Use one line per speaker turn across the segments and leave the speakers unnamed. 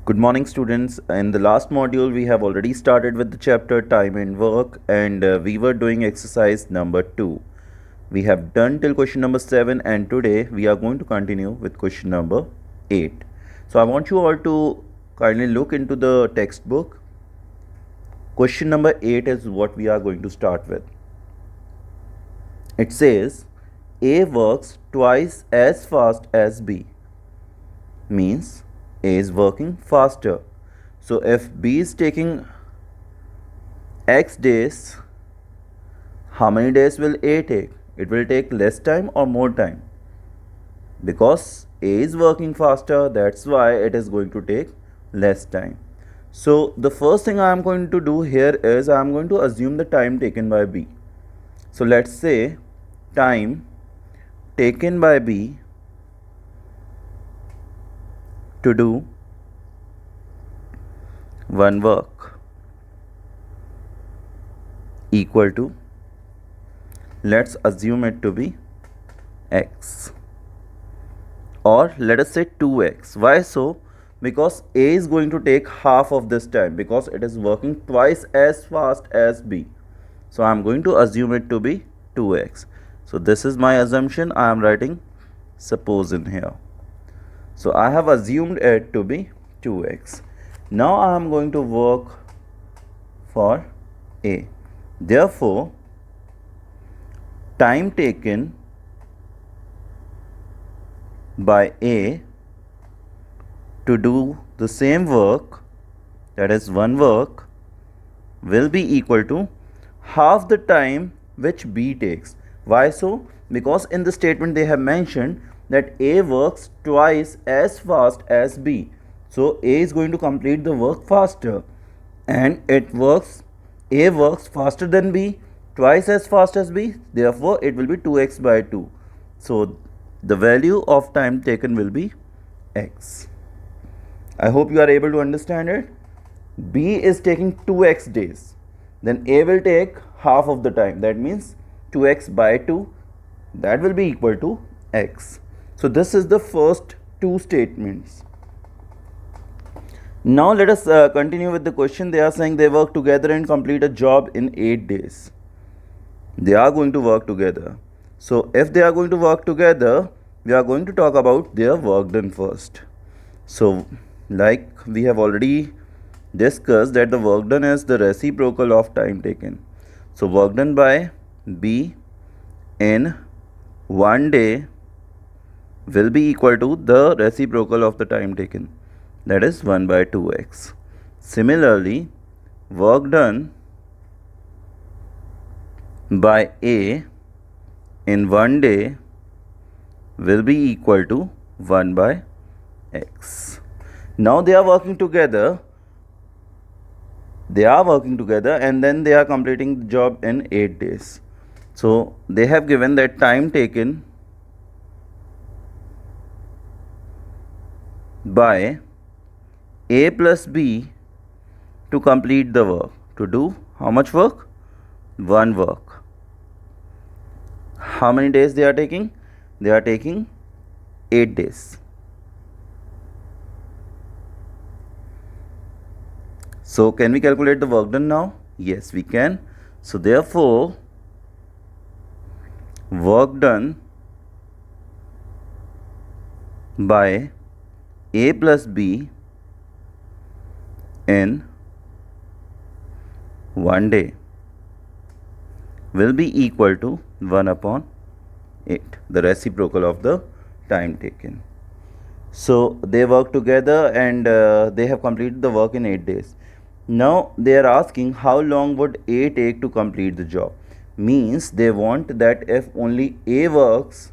Good morning, students. In the last module, we have already started with the chapter Time and Work, and we were doing exercise number 2. We have done till question number 7, and today we are going to continue with question number 8. So, I want you all to kindly look into the textbook. Question number 8 is what we are going to start with. It says A works twice as fast as B, means A is working faster. So if B is taking X days, how many days will A take? It will take less time or more time? Because A is working faster, that's why it is going to take less time. So the first thing I am going to do here is I am going to assume the time taken by B. So let's say time taken by B to do one work equal to, let's assume it to be X, or let us say 2x. Why so? Because A is going to take half of this time because it is working twice as fast as B. So I am going to assume it to be 2x. So this is my assumption. I am writing suppose in here. So I have assumed it to be 2x. Now I am going to work for A. Therefore, time taken by A to do the same work, that is one work, will be equal to half the time which B takes. Why so? Because in the statement they have mentioned that A works twice as fast as B. So A is going to complete the work faster, and A works faster than B, twice as fast as B, therefore it will be 2x by 2. So the value of time taken will be x. I hope you are able to understand it. B is taking 2x days, then A will take half of the time, that means 2x by 2, that will be equal to x. So this is the first two statements. Now let us continue with the question. They are saying they work together and complete a job in 8 days. They are going to work together. So if they are going to work together, we are going to talk about their work done first. So like we have already discussed that the work done is the reciprocal of time taken. So work done by B in 1 day will be equal to the reciprocal of the time taken, that is 1 by 2x. Similarly, work done by A in 1 day will be equal to 1 by x. Now they are working together. And then they are completing the job in 8 days. So they have given that time taken by A plus B to complete the work. To do how much work? One work. How many days they are taking? They are taking 8 days. So can we calculate the work done now? Yes, we can. So therefore, work done by A plus B in 1 day will be equal to 1 upon 8, the reciprocal of the time taken. So they work together and they have completed the work in 8 days. Now they are asking how long would A take to complete the job. Means they want that if only A works,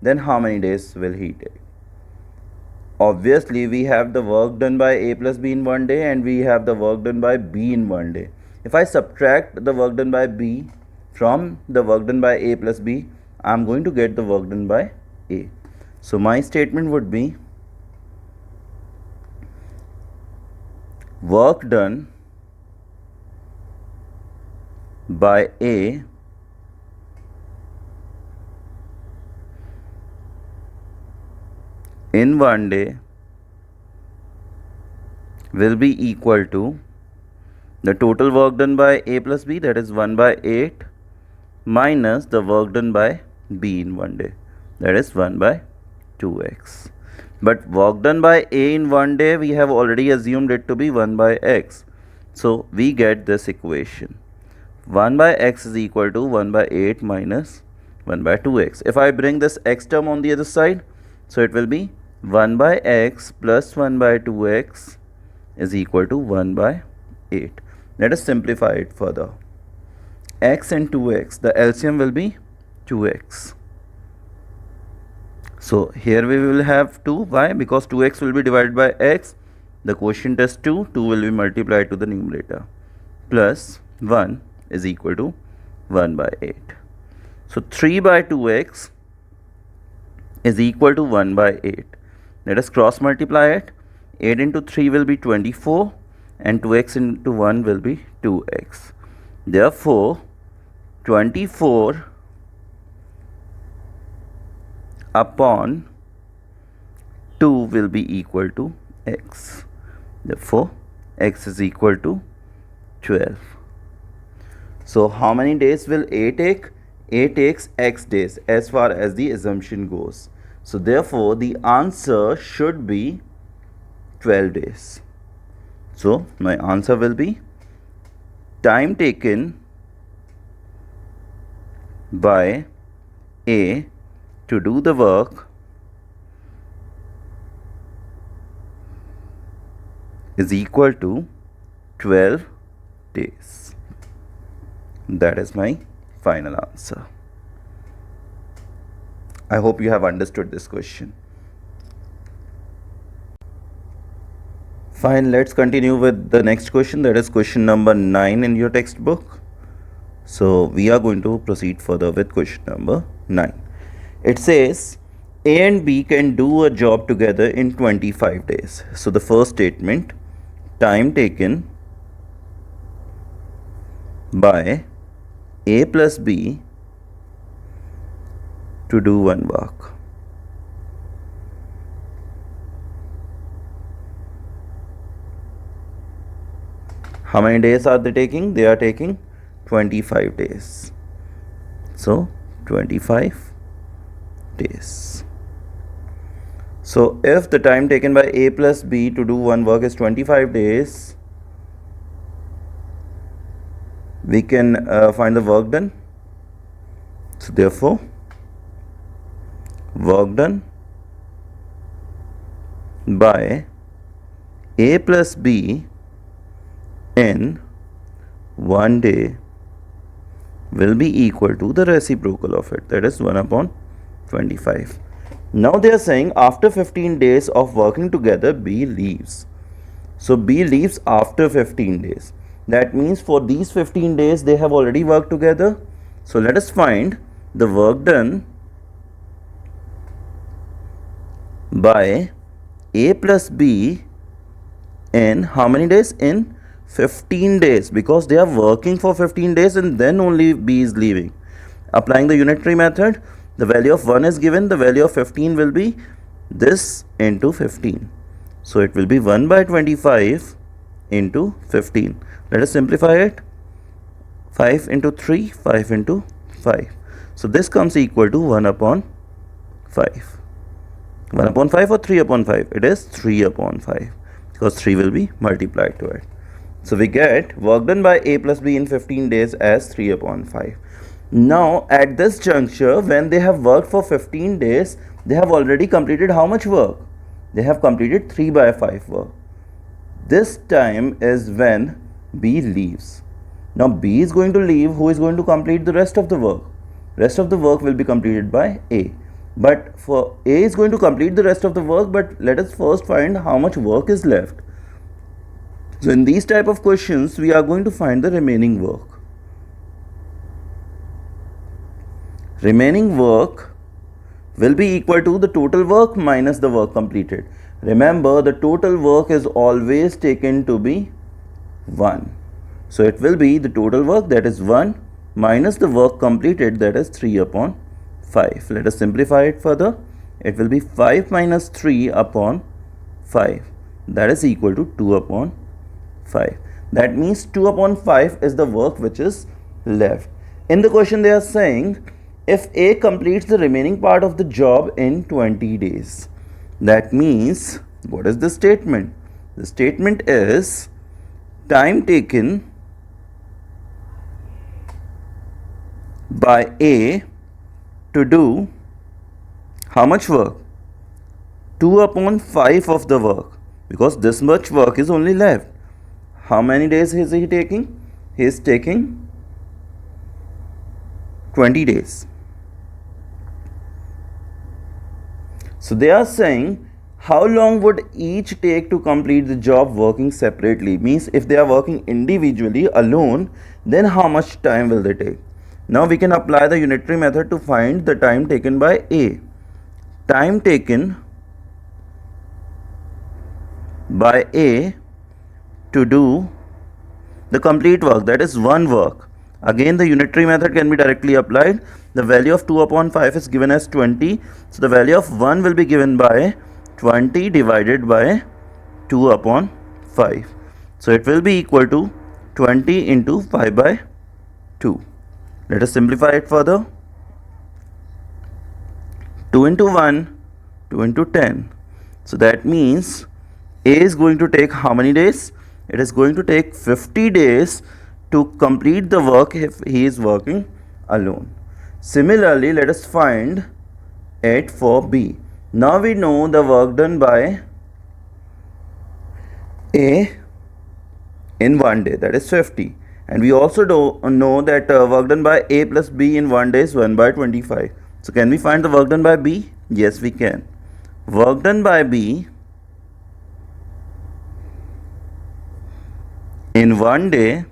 then how many days will he take? Obviously we have the work done by A plus B in 1 day and we have the work done by B in 1 day. If I subtract the work done by B from the work done by A plus B, I am going to get the work done by A. So my statement would be work done by A in 1 day will be equal to the total work done by A plus B, that is 1 by 8, minus the work done by B in one day, that is 1 by 2x. But work done by A in one day, we have already assumed it to be 1 by x. So we get this equation. 1 by x is equal to 1 by 8 minus 1 by 2x. If I bring this x term on the other side, so it will be 1 by x plus 1 by 2x is equal to 1 by 8. Let us simplify it further. X and 2x, the LCM will be 2x. So here we will have 2. Why? Because 2x will be divided by x. The quotient is 2. 2 will be multiplied to the numerator. Plus 1 is equal to 1 by 8. So 3 by 2x is equal to 1 by 8. Let us cross multiply it. 8 into 3 will be 24 and 2x into 1 will be 2x. Therefore, 24 upon 2 will be equal to x. Therefore, x is equal to 12. So, how many days will A take? A takes x days as far as the assumption goes. So, therefore, the answer should be 12 days. So, my answer will be time taken by A to do the work is equal to 12 days. That is my final answer. I hope you have understood this question. Fine, let's continue with the next question, that is question number 9 in your textbook. So we are going to proceed further with question number 9. It says A and B can do a job together in 25 days. So the first statement, time taken by A plus B to do one work. How many days are they taking? They are taking 25 days. So 25 days. So if the time taken by A plus B to do one work is 25 days, we can find the work done. So therefore, work done by A plus B in one day will be equal to the reciprocal of it, that is 1 upon 25. Now they are saying after 15 days of working together, B leaves. So B leaves after 15 days. That means for these 15 days they have already worked together. So let us find the work done by A plus B in how many days? In 15 days, because they are working for 15 days and then only B is leaving. Applying the unitary method, the value of 1 is given, the value of 15 will be this into 15. So it will be 1 by 25 into 15. Let us simplify it. 5 into 3, 5 into 5. So this comes equal to 1 upon 5. 1 upon 5 or 3 upon 5? It is 3 upon 5 because 3 will be multiplied to it. So we get work done by A plus B in 15 days as 3 upon 5. Now at this juncture, when they have worked for 15 days, they have already completed how much work? They have completed 3 by 5 work. This time is when B leaves. Now B is going to leave. Who is going to complete the rest of the work? Rest of the work will be completed by A. But for A is going to complete the rest of the work, but let us first find how much work is left. So in these type of questions, we are going to find the remaining work. Remaining work will be equal to the total work minus the work completed. Remember, the total work is always taken to be 1. So it will be the total work, that is 1, minus the work completed, that is 3 upon 5. Let us simplify it further. It will be 5 minus 3 upon 5. that is equal to 2 upon 5. That means 2 upon 5 is the work which is left. In the question they are saying if A completes the remaining part of the job in 20 days. That means what is the statement? The statement is time taken by A to do how much work? 2 upon 5 of the work, because this much work is only left. How many days is he taking? He is taking 20 days. So they are saying how long would each take to complete the job working separately? Means if they are working individually alone, then how much time will they take? Now we can apply the unitary method to find the time taken by A. Time taken by A to do the complete work, that is one work. Again the unitary method can be directly applied. The value of 2 upon 5 is given as 20. So the value of 1 will be given by 20 divided by 2 upon 5. So it will be equal to 20 into 5 by 2. Let us simplify it further. 2 into 1, 2 into 10. So that means A is going to take how many days? It is going to take 50 days to complete the work if he is working alone. Similarly, let us find it for B. Now we know the work done by A in 1 day, that is 50. And we also know that work done by A plus B in 1 day is 1 by 25. So can we find the work done by B? Yes, we can. Work done by B in 1 day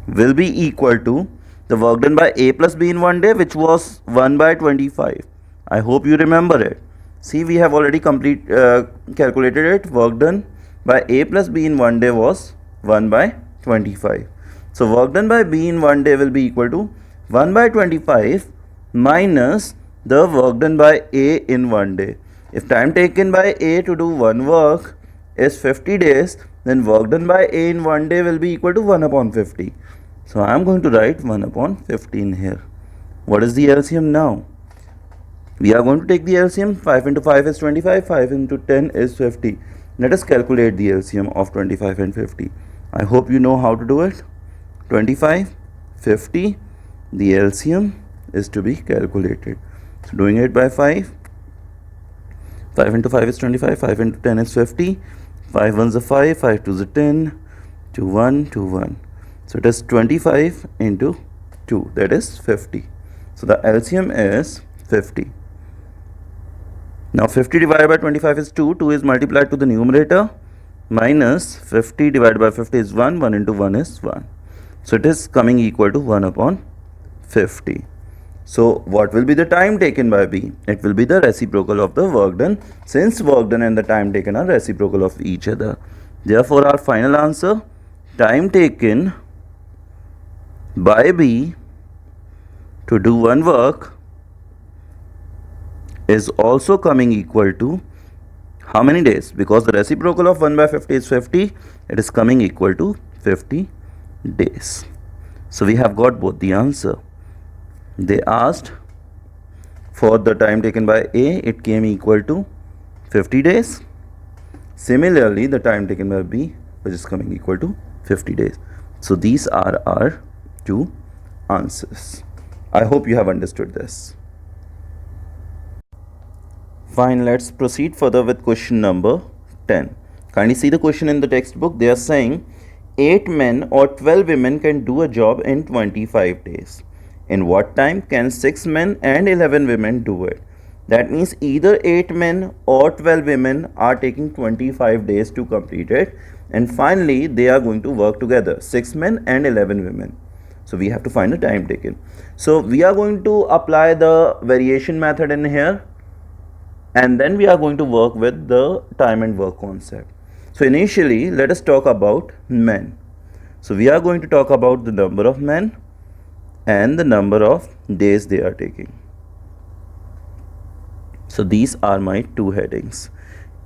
will be equal to the work done by A plus B in 1 day, which was 1 by 25. I hope you remember it. See, we have already calculated it. Work done by A plus B in 1 day was 1 by 25. So work done by B in 1 day will be equal to 1 by 25 minus the work done by A in 1 day. If time taken by A to do one work is 50 days, then work done by A in 1 day will be equal to 1 upon 50. So I am going to write 1 upon 15 here. What is the LCM now? We are going to take the LCM. 5 into 5 is 25, 5 into 10 is 50. Let us calculate the LCM of 25 and 50. I hope you know how to do it. 25, 50, the LCM is to be calculated. So doing it by 5. 5 into 5 is 25, 5 into 10 is 50. 5 1s are 5, 5 2s are 10, 2 1, 2 1. So it is 25 into 2, that is 50. So the LCM is 50. Now 50 divided by 25 is 2, 2 is multiplied to the numerator, minus 50 divided by 50 is 1, 1 into 1 is 1. So it is coming equal to 1 upon 50. So what will be the time taken by B? It will be the reciprocal of the work done, since work done and the time taken are reciprocal of each other. Therefore our final answer, time taken by B to do one work is also coming equal to how many days? Because the reciprocal of 1 by 50 is 50, it is coming equal to 50 days. So we have got both the answer. They asked for the time taken by A, it came equal to 50 days. Similarly, the time taken by B, which is coming equal to 50 days. So these are our two answers. I hope you have understood this. Fine, let's proceed further with question number 10. Kindly see the question in the textbook. They are saying 8 men or 12 women can do a job in 25 days. In what time can 6 men and 11 women do it? That means either 8 men or 12 women are taking 25 days to complete it. And finally, they are going to work together, 6 men and 11 women. So we have to find the time taken. So we are going to apply the variation method in here. And then we are going to work with the time and work concept. So initially, let us talk about men. So we are going to talk about the number of men and the number of days they are taking. So these are my two headings.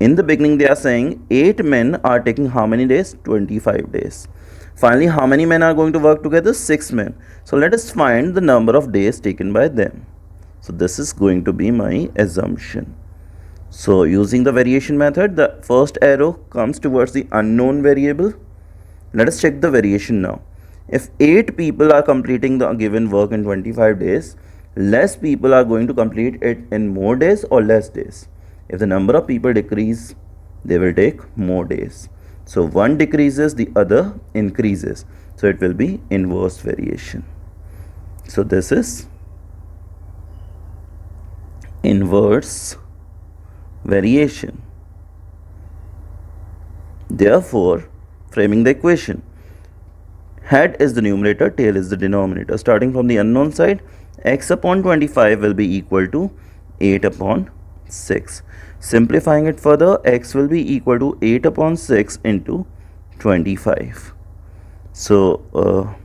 In the beginning they are saying 8 men are taking how many days? 25 days. Finally, how many men are going to work together? 6 men. So let us find the number of days taken by them. So this is going to be my assumption. So using the variation method, the first arrow comes towards the unknown variable. Let us check the variation now. If 8 people are completing the given work in 25 days, less people are going to complete it in more days or less days. If the number of people decrease, they will take more days. So one decreases, the other increases. So it will be inverse variation. So this is inverse variation. Therefore, framing the equation, head is the numerator, tail is the denominator. Starting from the unknown side, x upon 25 will be equal to 8 upon 6. Simplifying it further, x will be equal to 8 upon 6 into 25. So,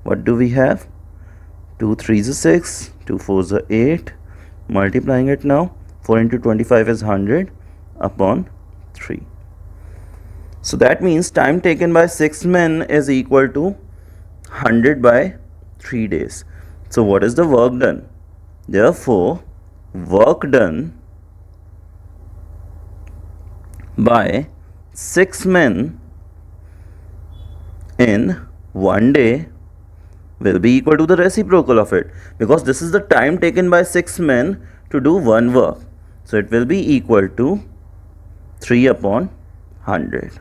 what do we have? 2 3s are 6, 2 4s are 8. Multiplying it now, 4 into 25 is 100 upon 3. So that means time taken by 6 men is equal to 100 by 3 days. So what is the work done? Therefore, work done by 6 men in 1 day will be equal to the reciprocal of it, because this is the time taken by 6 men to do one work. So it will be equal to 3 upon 100.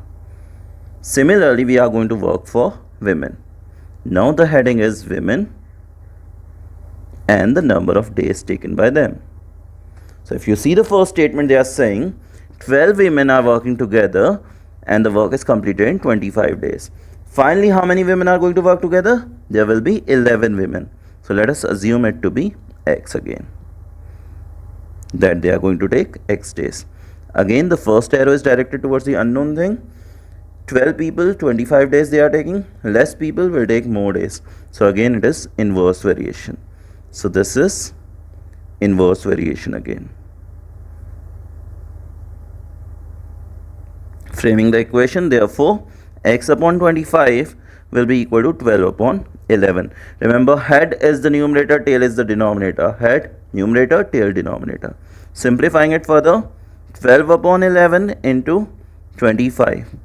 Similarly, we are going to work for women. Now the heading is women and the number of days taken by them. So if you see the first statement, they are saying 12 women are working together and the work is completed in 25 days. Finally, how many women are going to work together? There will be 11 women. So let us assume it to be x again, that they are going to take x days. Again, the first arrow is directed towards the unknown thing. 12 people, 25 days they are taking. Less people will take more days. So again, it is inverse variation. So this is inverse variation again. Framing the equation, therefore, x upon 25 will be equal to 12 upon 11. Remember, head is the numerator, tail is the denominator. Head, numerator, tail, denominator. Simplifying it further, 12 upon 11 into 25.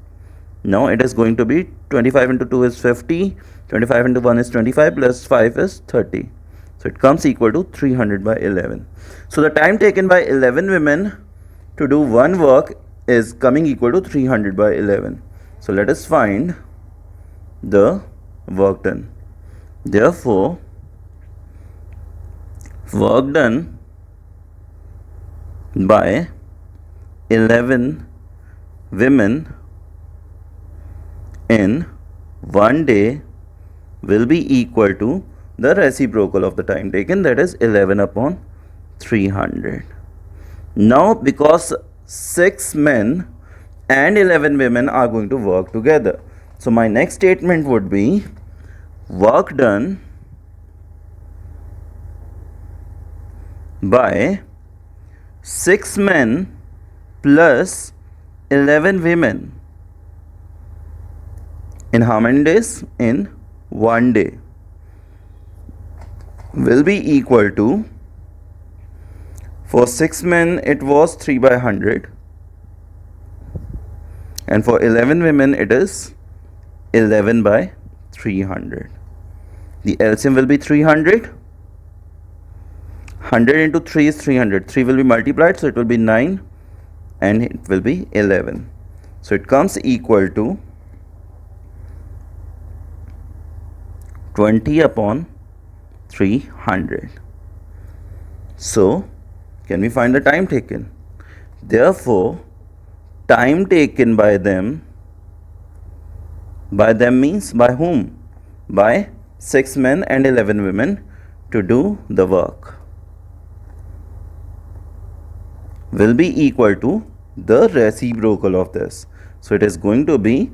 Now it is going to be 25 into 2 is 50, 25 into 1 is 25, plus 5 is 30. So it comes equal to 300 by 11. So the time taken by 11 women to do one work is coming equal to 300 by 11. So let us find the work done. Therefore, work done by 11 women in 1 day will be equal to the reciprocal of the time taken, that is 11 upon 300. Now, because 6 men and 11 women are going to work together, so my next statement would be work done by 6 men plus 11 women in how many days? In 1 day will be equal to, for 6 men it was 3 by 100, and for 11 women it is 11 by 300. The LCM will be 300. 100 into 3 is 300. 3 will be multiplied, so it will be 9 and it will be 11. So it comes equal to 20 upon 300. So can we find the time taken? Therefore, time taken by them means by whom? By 6 men and 11 women to do the work will be equal to the reciprocal of this. So it is going to be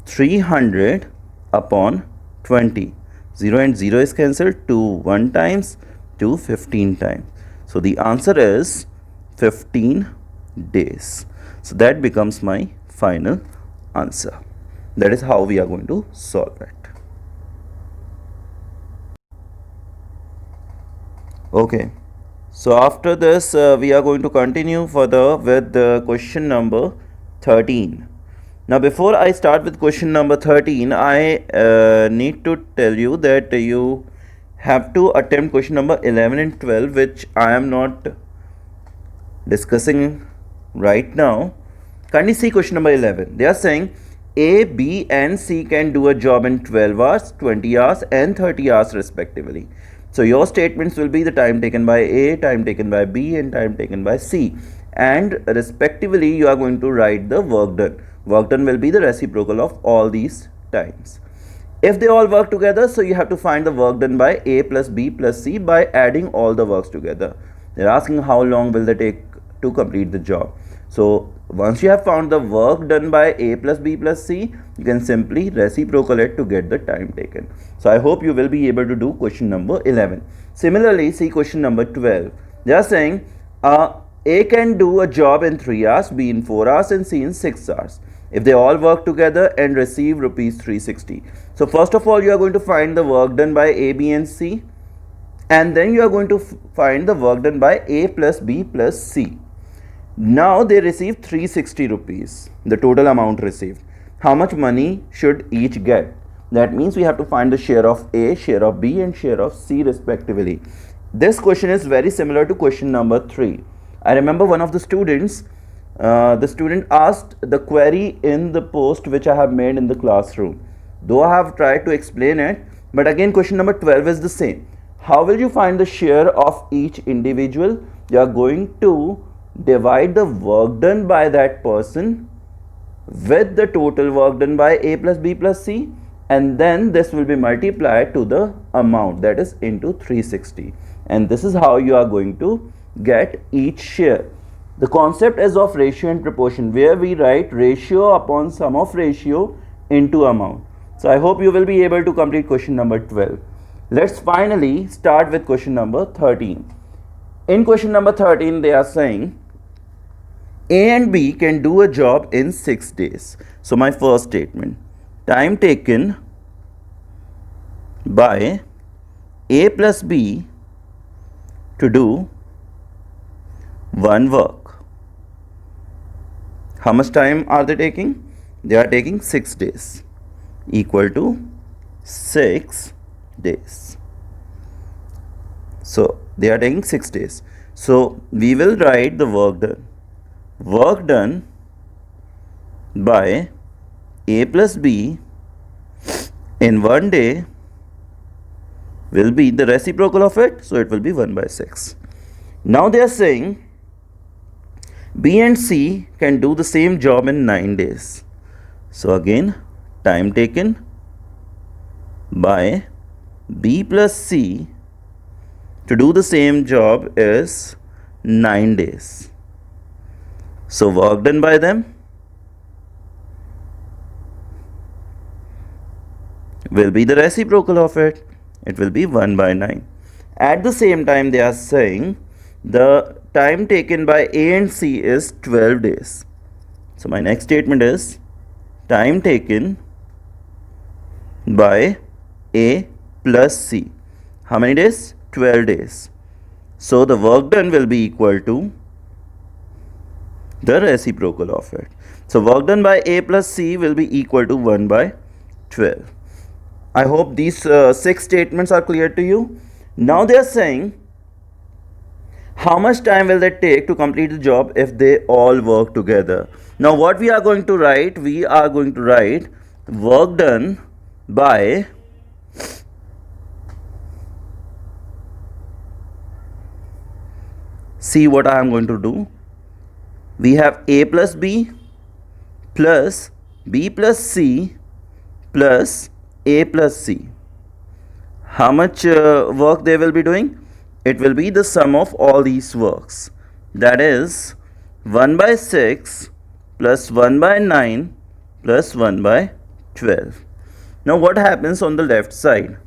300 upon 20. 0 and 0 is cancelled, 2 1 times, 2 15 times. So the answer is 15 days. So that becomes my final answer. That is how we are going to solve it. Okay, so after this we are going to continue further with the question number 13. Now before I start with question number 13, I need to tell you that you have to attempt question number 11 and 12, which I am not discussing right now. Kindly see question number 11. They are saying A, B and C can do a job in 12 hours, 20 hours and 30 hours respectively. So your statements will be the time taken by A, time taken by B and time taken by C, and respectively you are going to write the work done. Work done will be the reciprocal of all these times. If they all work together, so you have to find the work done by A plus B plus C by adding all the works together. They're asking how long will they take to complete the job. So once you have found the work done by A plus B plus C, you can simply reciprocal it to get the time taken. So I hope you will be able to do question number 11. Similarly, see question number 12. They are saying A can do a job in 3 hours, B in 4 hours and C in 6 hours. If they all work together and receive rupees 360. So first of all, you are going to find the work done by A, B and C, and then you are going to find the work done by A plus B plus C. Now they receive 360 rupees, the total amount received. How much money should each get? That means we have to find the share of A, share of B and share of C respectively. This question is very similar to question number 3. I remember one of the students, the student asked the query in the post which I have made in the classroom. Though I have tried to explain it, but again question number 12 is the same. How will you find the share of each individual? You are going to divide the work done by that person with the total work done by A plus B plus C, and then this will be multiplied to the amount, that is into 360, and this is how you are going to get each share. The concept is of ratio and proportion, where we write ratio upon sum of ratio into amount. So I hope you will be able to complete question number 12. Let's finally start with question number 13. In question number 13, they are saying A and B can do a job in 6 days. So my first statement, time taken by A plus B to do one work. How much time are they taking? They are taking 6 days, equal to 6 days. So they are taking 6 days. So we will write the work done. Work done by A plus B in 1 day will be the reciprocal of it, so it will be 1 by 6. Now they are saying B and C can do the same job in 9 days. So again, time taken by B plus C to do the same job is 9 days. So work done by them will be the reciprocal of it. It will be 1 by 9. At the same time, they are saying the time taken by A and C is 12 days. So my next statement is time taken by A plus C. How many days? 12 days. So the work done will be equal to the reciprocal of it. So work done by A plus C will be equal to 1 by 12. I hope these 6 statements are clear to you. Now they are saying how much time will they take to complete the job if they all work together. Now what we are going to write? We are going to write work done by see what I am going to do. We have A plus B plus B plus C plus A plus C. How much work they will be doing? It will be the sum of all these works. That is 1 by 6 plus 1 by 9 plus 1 by 12. Now what happens on the left side?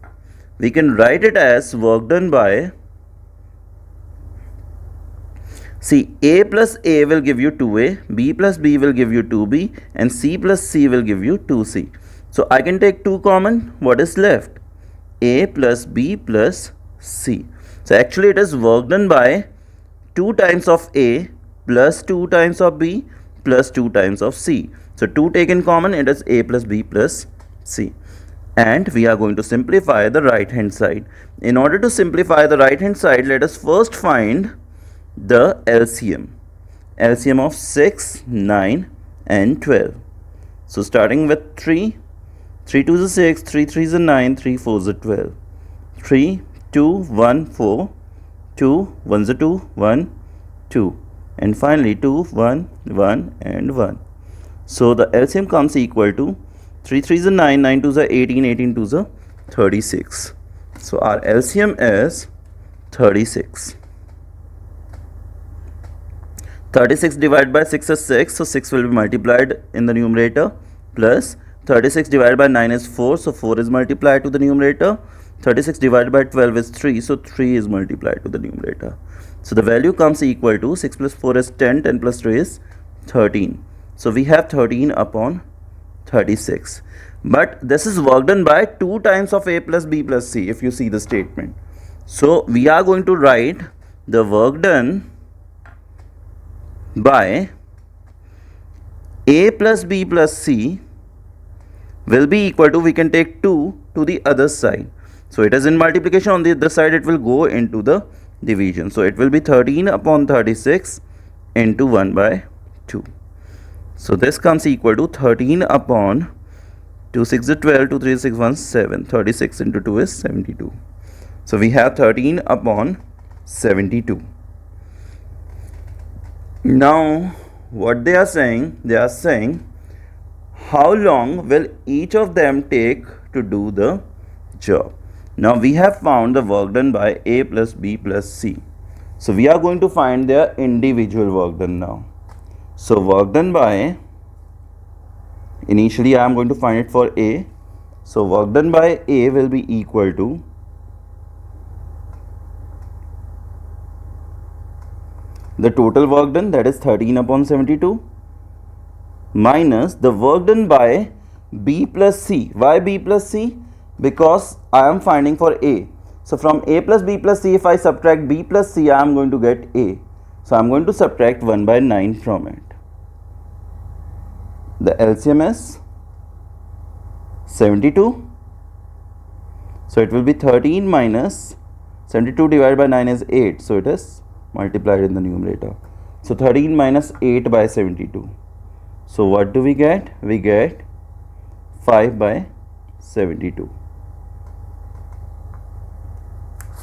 We can write it as work done by See, a plus a will give you 2a, b plus b will give you 2b, and c plus c will give you 2c. So I can take 2 common. What is left? A plus b plus c. So actually it is work done by 2 times of a plus 2 times of b plus 2 times of c. So 2 taken common, it is a plus b plus c. And we are going to simplify the right hand side. In order to simplify the right hand side, let us first find the LCM. LCM of 6, 9 and 12. So starting with 3, 3 2 is 6, 3 3 is 9, 3 4 is 12. 3, 2, 1, 4, 2, 1 is 2, 1, 2. And finally 2, 1, 1 and 1. So the LCM comes equal to 3 3 is 9, 9 2 is 18, 18 2 is 36. So our LCM is 36. 36 divided by 6 is 6, so 6 will be multiplied in the numerator, plus 36 divided by 9 is 4, so 4 is multiplied to the numerator. 36 divided by 12 is 3, so 3 is multiplied to the numerator. So the value comes equal to 6 plus 4 is 10, 10 plus 3 is 13. So we have 13 upon 36. But this is work done by 2 times of a plus b plus c, if you see the statement. So we are going to write the work done by a plus b plus c will be equal to, we can take 2 to the other side. So it is in multiplication, on the other side it will go into the division. So it will be 13 upon 36 into 1 by 2. So this comes equal to 13 upon 2 6 is 12, 2 3 is 6, 1 7. 36 into 2 is 72. So we have 13 upon 72. Now what they are saying how long will each of them take to do the job. Now we have found the work done by a plus b plus c. So we are going to find their individual work done now. So work done by, initially I am going to find it for a. So work done by a will be equal to the total work done, that is 13 upon 72, minus the work done by b plus c. Why b plus c? Because I am finding for a. So from a plus b plus c, if I subtract b plus c, I am going to get a. So I am going to subtract 1 by 9 from it. The LCM is 72. So it will be 13 minus 72 divided by 9 is 8. So it is multiplied in the numerator. So 13 minus 8 by 72. So what do we get? We get 5 by 72.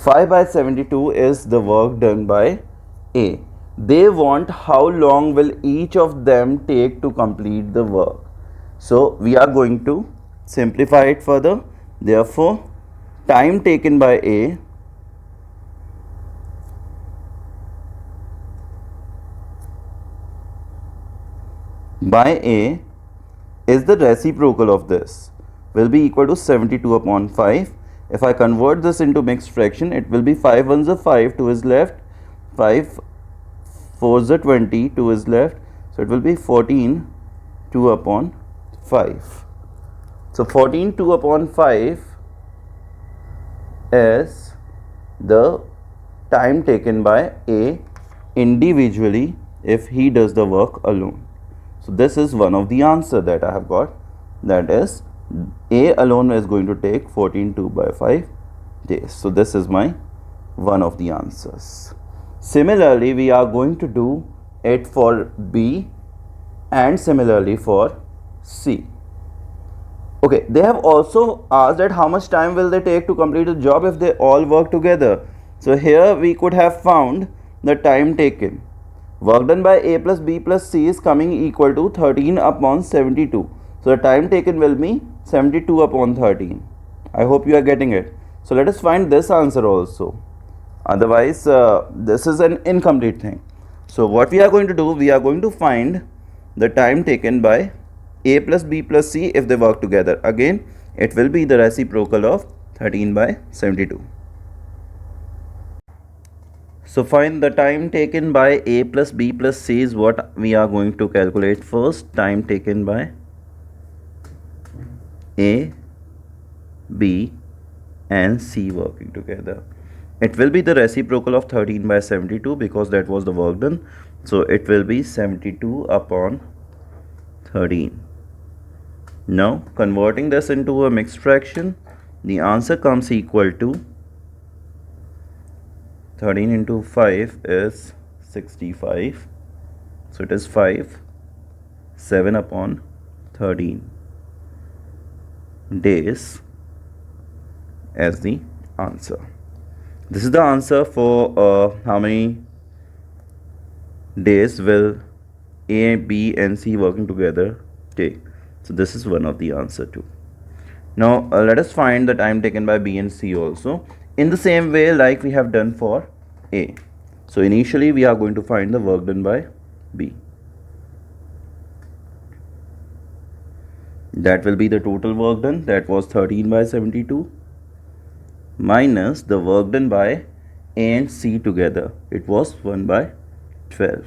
5 by 72 is the work done by A. They want how long will each of them take to complete the work. So we are going to simplify it further. Therefore, time taken by A is the reciprocal of this, will be equal to 72 upon 5. If I convert this into mixed fraction, it will be 5 ones are 5, 2 is left, 5 4s are 20, 2 is left, so it will be 14 2 upon 5. So 14 2 upon 5 is the time taken by A individually if he does the work alone. So this is one of the answer that I have got, that is A alone is going to take 14 2 by 5 days. So this is my one of the answers. Similarly, we are going to do it for B and similarly for C. Okay, they have also asked that how much time will they take to complete the job if they all work together. So here we could have found the time taken. Work done by A plus B plus C is coming equal to 13 upon 72. So the time taken will be 72 upon 13. I hope you are getting it. So let us find this answer also. Otherwise, this is an incomplete thing. So what we are going to do, we are going to find the time taken by A plus B plus C if they work together. Again, it will be the reciprocal of 13 by 72. So find the time taken by A plus B plus C is what we are going to calculate first. Time taken by A, B and C working together. It will be the reciprocal of 13 by 72 because that was the work done. So it will be 72 upon 13. Now converting this into a mixed fraction, the answer comes equal to 13 into 5 is 65. So it is 5, 7 upon 13 days as the answer. This is the answer for how many days will A, B and C working together take. So this is one of the answer too. Now let us find the time taken by B and C also in the same way like we have done for A. So initially we are going to find the work done by B. That will be the total work done, that was 13 by 72 minus the work done by A and C together, it was 1 by 12.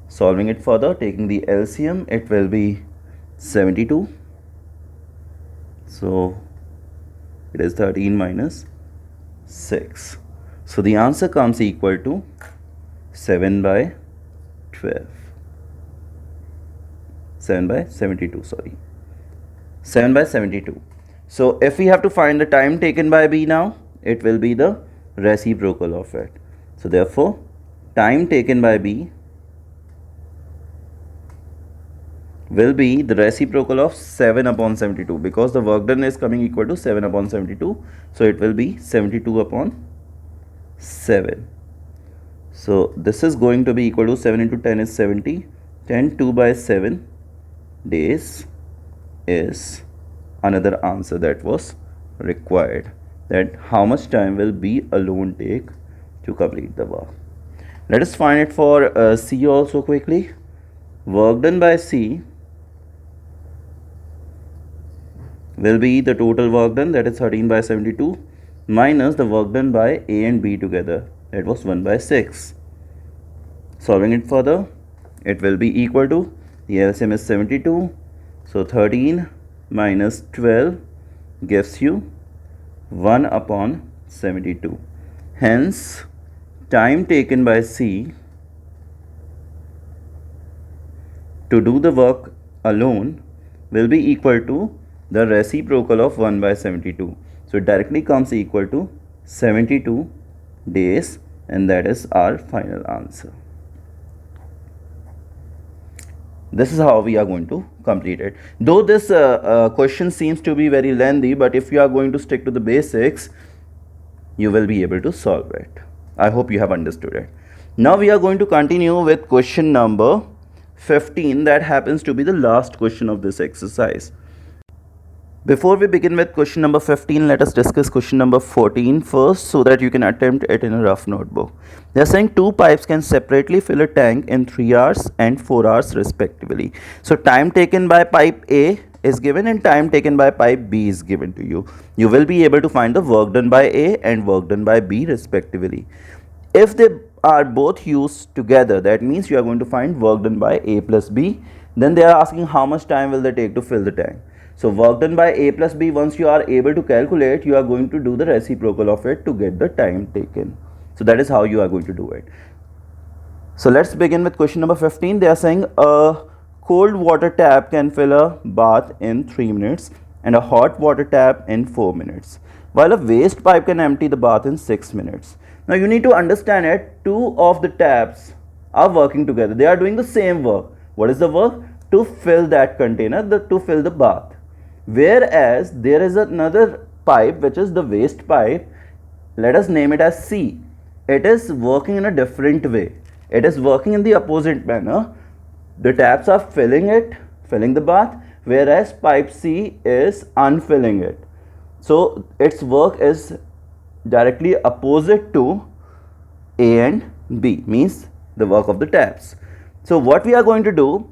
Solving it further, taking the LCM, it will be 72. So it is 13 minus 6. So the answer comes equal to 7 by 12. 7 by 72, sorry. 7 by 72. So if we have to find the time taken by B now, it will be the reciprocal of it. So therefore, time taken by B will be the reciprocal of 7 upon 72 because the work done is coming equal to 7 upon 72. So it will be 72 upon 7. So this is going to be equal to 7 into 10 is 70. 10 2 by 7 days is another answer that was required, that how much time will B alone take to complete the work. Let us find it for C also quickly. Work done by C will be the total work done, that is 13 by 72 minus the work done by A and B together, that was 1 by 6. Solving it further, it will be equal to, the LCM is 72, so 13 minus 12 gives you 1 upon 72. Hence, time taken by C to do the work alone will be equal to the reciprocal of 1 by 72. So it directly comes equal to 72 days, and that is our final answer. This is how we are going to complete it. Though this question seems to be very lengthy, but if you are going to stick to the basics, you will be able to solve it. I hope you have understood it. Now we are going to continue with question number 15, that happens to be the last question of this exercise. Before we begin with question number 15, let us discuss question number 14 first so that you can attempt it in a rough notebook. They are saying two pipes can separately fill a tank in 3 hours and 4 hours respectively. So time taken by pipe A is given and time taken by pipe B is given to you. You will be able to find the work done by A and work done by B respectively. If they are both used together, that means you are going to find work done by A plus B. Then they are asking how much time will they take to fill the tank. So work done by A plus B, once you are able to calculate, you are going to do the reciprocal of it to get the time taken. So that is how you are going to do it. So let's begin with question number 15. They are saying a cold water tap can fill a bath in 3 minutes and a hot water tap in 4 minutes, while a waste pipe can empty the bath in 6 minutes. Now you need to understand it, two of the taps are working together. They are doing the same work. What is the work? To fill that container, to fill the bath. Whereas there is another pipe which is the waste pipe, let us name it as C. It is working in a different way. It is working in the opposite manner. The taps are filling the bath, whereas pipe C is unfilling it. So its work is directly opposite to A and B, means the work of the taps. So what we are going to do,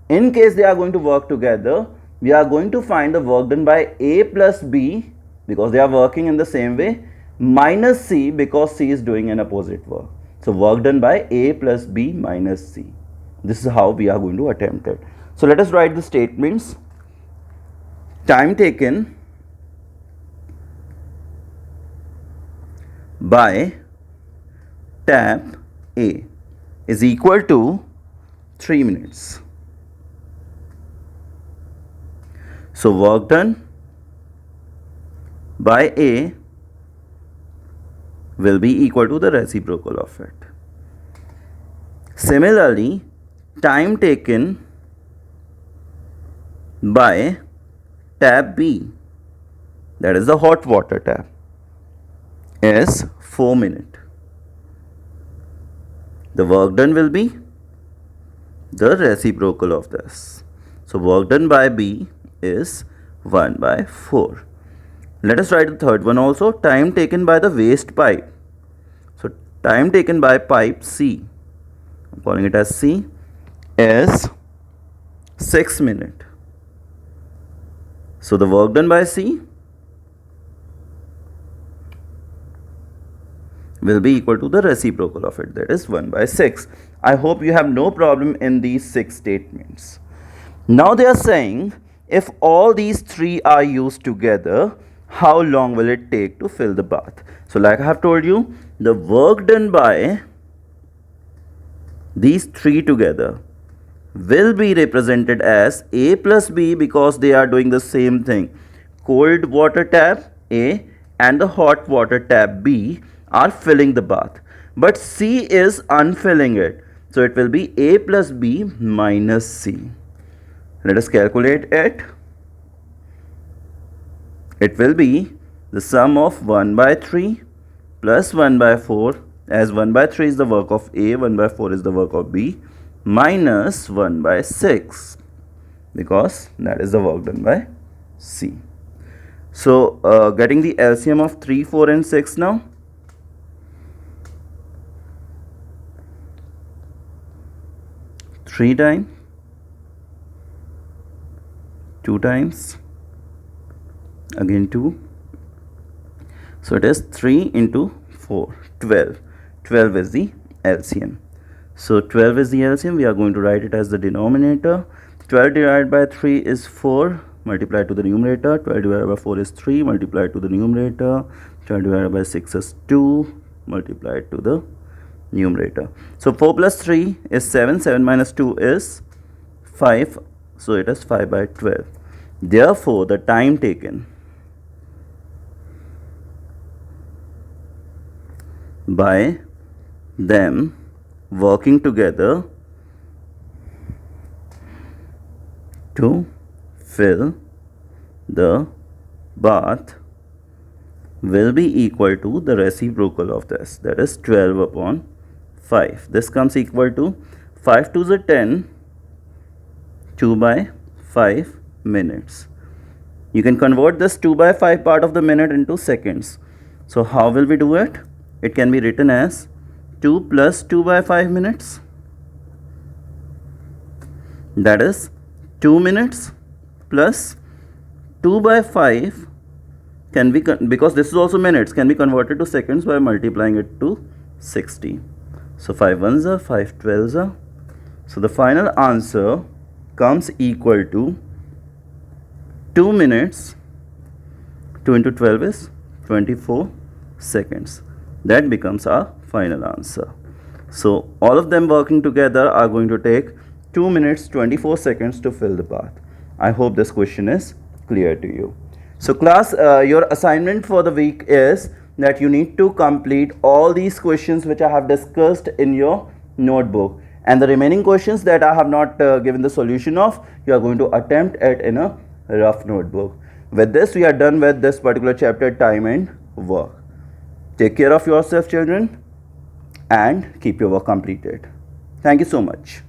in case they are going to work together, we are going to find the work done by A plus B, because they are working in the same way, minus C because C is doing an opposite work. So work done by A plus B minus C. This is how we are going to attempt it. So let us write the statements. Time taken by tap A is equal to 3 minutes. So work done by A will be equal to the reciprocal of it. Similarly, time taken by tap B, that is the hot water tap, is 4 minutes. The work done will be the reciprocal of this. So work done by B is 1 by 4. Let us write the third one also. Time taken by the waste pipe. So time taken by pipe C, I'm calling it as C, is 6 minutes. So the work done by C will be equal to the reciprocal of it, that is 1 by 6. I hope you have no problem in these 6 statements. Now they are saying if all these 3 are used together, how long will it take to fill the bath? So like I have told you, the work done by these 3 together will be represented as A plus B because they are doing the same thing. Cold water tap A and the hot water tap B are filling the bath, but C is unfilling it. So it will be A plus B minus C. Let us calculate it. It will be the sum of 1 by 3 plus 1 by 4, as 1 by 3 is the work of A, 1 by 4 is the work of B, minus 1 by 6 because that is the work done by C. So getting the LCM of 3, 4 and 6 now. Three times, 2 times, again 2. So it is 3 into 4, 12. 12 is the LCM. So 12 is the LCM. We are going to write it as the denominator. 12 divided by 3 is 4 multiplied to the numerator. 12 divided by 4 is 3 multiplied to the numerator. 12 divided by 6 is 2 multiplied to the numerator. So 4 plus 3 is 7. 7 minus 2 is 5. So it is 5 by 12. Therefore, the time taken by them working together to fill the bath will be equal to the reciprocal of this, that is 12 upon 5. This comes equal to 5 to the 10, 2 by 5 minutes. You can convert this 2 by 5 part of the minute into seconds. So how will we do it? It can be written as 2 plus 2 by 5 minutes, that is 2 minutes plus 2 by 5 can be, because this is also minutes, can be converted to seconds by multiplying it to 60. So 5 ones are 5 12s are. So the final answer comes equal to 2 minutes. 2 into 12 is 24 seconds. That becomes our final answer. So all of them working together are going to take 2 minutes 24 seconds to fill the bath. I hope this question is clear to you. So class, your assignment for the week is that you need to complete all these questions which I have discussed in your notebook, and the remaining questions that I have not given the solution of, you are going to attempt it in a rough notebook. With this, we are done with this particular chapter, time and work. Take care of yourself, children, and keep your work completed. Thank you so much.